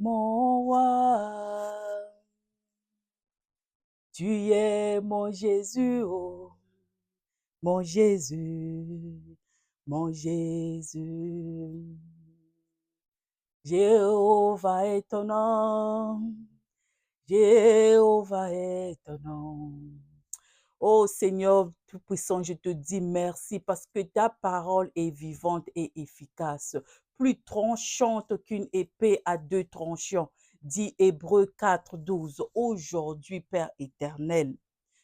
mon roi. Tu es mon Jésus, oh, mon Jésus, mon Jésus. Jéhovah est ton nom, Jéhovah est ton nom. Oh Seigneur Tout-Puissant, je te dis merci parce que ta parole est vivante et efficace, plus tranchante qu'une épée à deux tranchants, dit Hébreux 4:12. Aujourd'hui, Père éternel,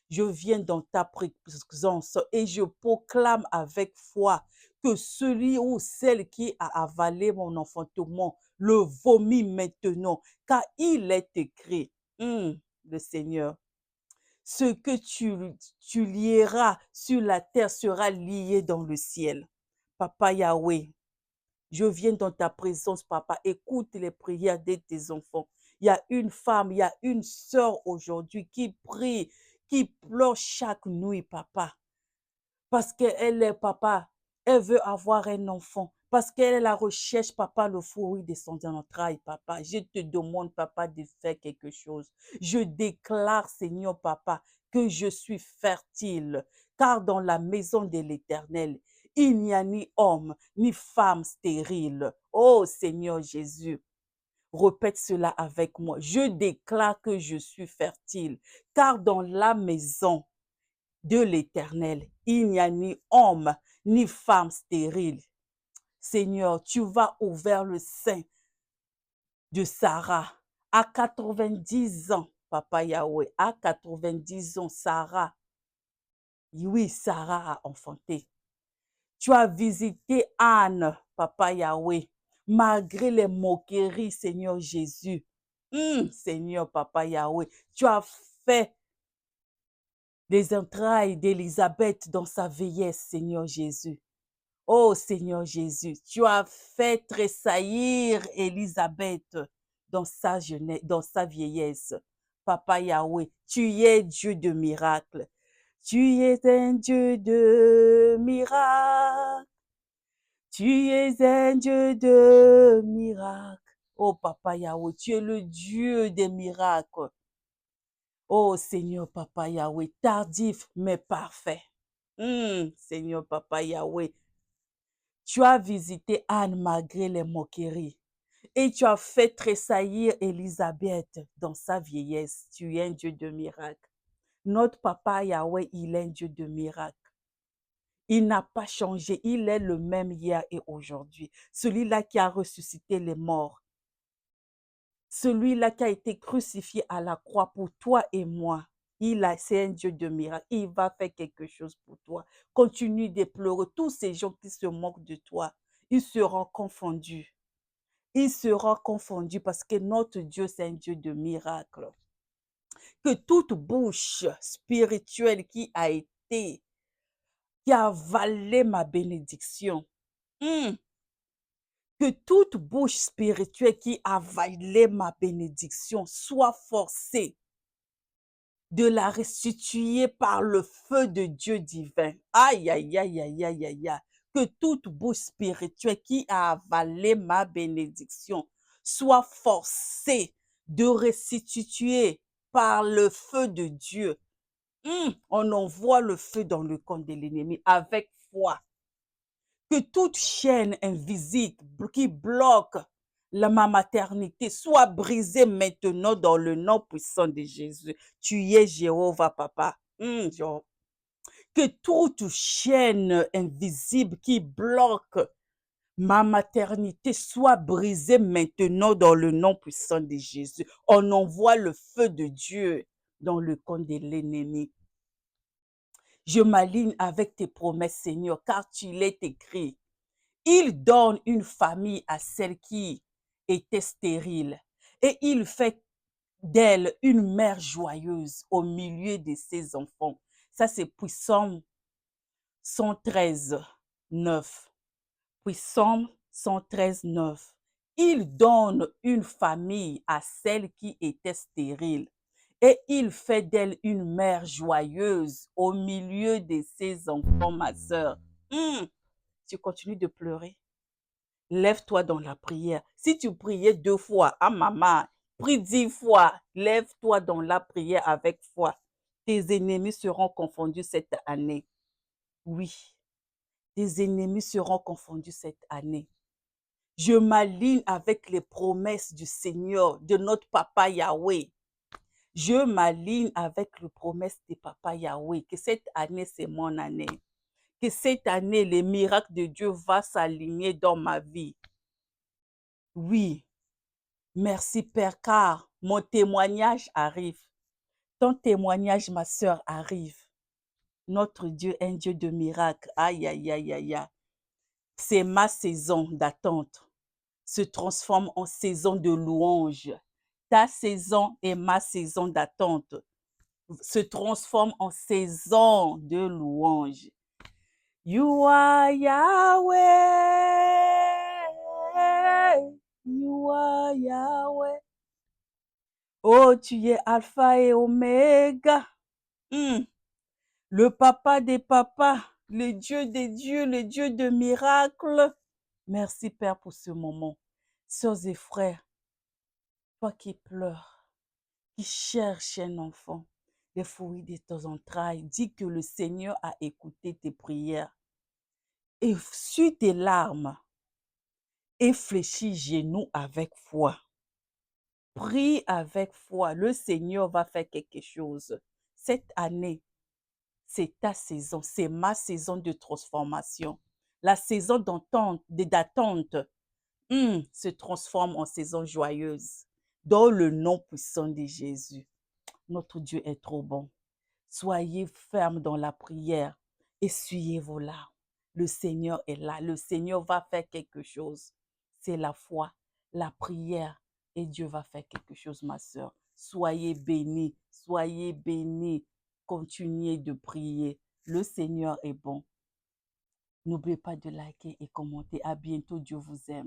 je viens dans ta présence et je proclame avec foi que celui ou celle qui a avalé mon enfantement le vomit maintenant, car il est écrit, le Seigneur, ce que tu lieras sur la terre sera lié dans le ciel. Papa Yahweh, je viens dans ta présence, papa. Écoute les prières de tes enfants. Il y a une femme, il y a une sœur aujourd'hui qui prie, qui pleure chaque nuit, papa. Parce qu'elle est, papa, elle veut avoir un enfant. Parce qu'elle est la recherche, papa, le fruit de son entraille, papa. Je te demande, papa, de faire quelque chose. Je déclare, Seigneur, papa, que je suis fertile. Car dans la maison de l'Éternel, il n'y a ni homme, ni femme stérile. Oh, Seigneur Jésus. Répète cela avec moi. Je déclare que je suis fertile. Car dans la maison de l'Éternel, il n'y a ni homme, ni femme stérile. Seigneur, tu vas ouvrir le sein de Sarah à 90 ans, Papa Yahweh, à 90 ans, Sarah, oui, Sarah a enfanté. Tu as visité Anne, Papa Yahweh, malgré les moqueries, Seigneur Jésus. Seigneur Papa Yahweh, tu as fait des entrailles d'Élisabeth dans sa vieillesse, Seigneur Jésus. Oh Seigneur Jésus, tu as fait tressaillir Élisabeth dans sa jeunesse, dans sa vieillesse. Papa Yahweh, tu es Dieu de miracles. Tu es un Dieu de miracles. Tu es un Dieu de miracles. Oh Papa Yahweh, tu es le Dieu des miracles. Oh Seigneur Papa Yahweh, tardif mais parfait. Seigneur Papa Yahweh, tu as visité Anne malgré les moqueries et tu as fait tressaillir Élisabeth dans sa vieillesse. Tu es un Dieu de miracles. Notre Papa Yahweh, il est un Dieu de miracles. Il n'a pas changé. Il est le même hier et aujourd'hui. Celui-là qui a ressuscité les morts. Celui-là qui a été crucifié à la croix pour toi et moi. C'est un Dieu de miracles. Il va faire quelque chose pour toi. Continue de pleurer. Tous ces gens qui se moquent de toi, ils seront confondus. Ils seront confondus parce que notre Dieu, c'est un Dieu de miracles. Que toute bouche spirituelle qui a avalé ma bénédiction, que toute bouche spirituelle qui a avalé ma bénédiction soit forcée de la restituer par le feu de Dieu divin. Aïe, aïe, aïe, aïe, aïe, aïe, aïe. Que toute bouche spirituelle qui a avalé ma bénédiction soit forcée de restituer par le feu de Dieu. On envoie le feu dans le camp de l'ennemi avec foi. Que toute chaîne invisible qui bloque ma maternité soit brisée maintenant dans le nom puissant de Jésus. Tu es Jéhovah, papa. Que toute chaîne invisible qui bloque ma maternité soit brisée maintenant dans le nom puissant de Jésus. On envoie le feu de Dieu dans le camp de l'ennemi. Je m'aligne avec tes promesses, Seigneur, car tu l'es écrit. Il donne une famille à celle qui était stérile et il fait d'elle une mère joyeuse au milieu de ses enfants. Ça, c'est Psaume 113, 9. Psaume 113, 9. Il donne une famille à celle qui était stérile et il fait d'elle une mère joyeuse au milieu de ses enfants, ma sœur. Tu continues de pleurer. Lève-toi dans la prière. Si tu priais 2 fois, ah maman, prie 10 fois, lève-toi dans la prière avec foi. Tes ennemis seront confondus cette année. Oui, tes ennemis seront confondus cette année. Je m'aligne avec les promesses du Seigneur, de notre Papa Yahweh. Je m'aligne avec les promesses de Papa Yahweh, que cette année, c'est mon année. Que cette année, les miracles de Dieu vont s'aligner dans ma vie. Oui, merci Père, car mon témoignage arrive. Ton témoignage, ma sœur, arrive. Notre Dieu est un Dieu de miracles. Aïe, aïe, aïe, aïe, aïe. C'est ma saison d'attente. Se transforme en saison de louange. Ta saison et ma saison d'attente se transforme en saison de louange. You are Yahweh. You are Yahweh. Oh, tu es Alpha et Oméga. Le papa des papas, le Dieu des dieux, le Dieu de miracles. Merci Père pour ce moment. Sœurs et frères, toi qui pleures, qui cherches un enfant, les fruits de tes entrailles, dis que le Seigneur a écouté tes prières. Et suis tes larmes et fléchis genoux avec foi. Prie avec foi. Le Seigneur va faire quelque chose. Cette année, c'est ta saison, c'est ma saison de transformation. La saison d'attente se transforme en saison joyeuse. Dans le nom puissant de Jésus. Notre Dieu est trop bon. Soyez fermes dans la prière. Essuyez vos larmes. Le Seigneur est là. Le Seigneur va faire quelque chose. C'est la foi, la prière. Et Dieu va faire quelque chose, ma sœur. Soyez bénis. Soyez bénis. Continuez de prier. Le Seigneur est bon. N'oubliez pas de liker et commenter. À bientôt. Dieu vous aime.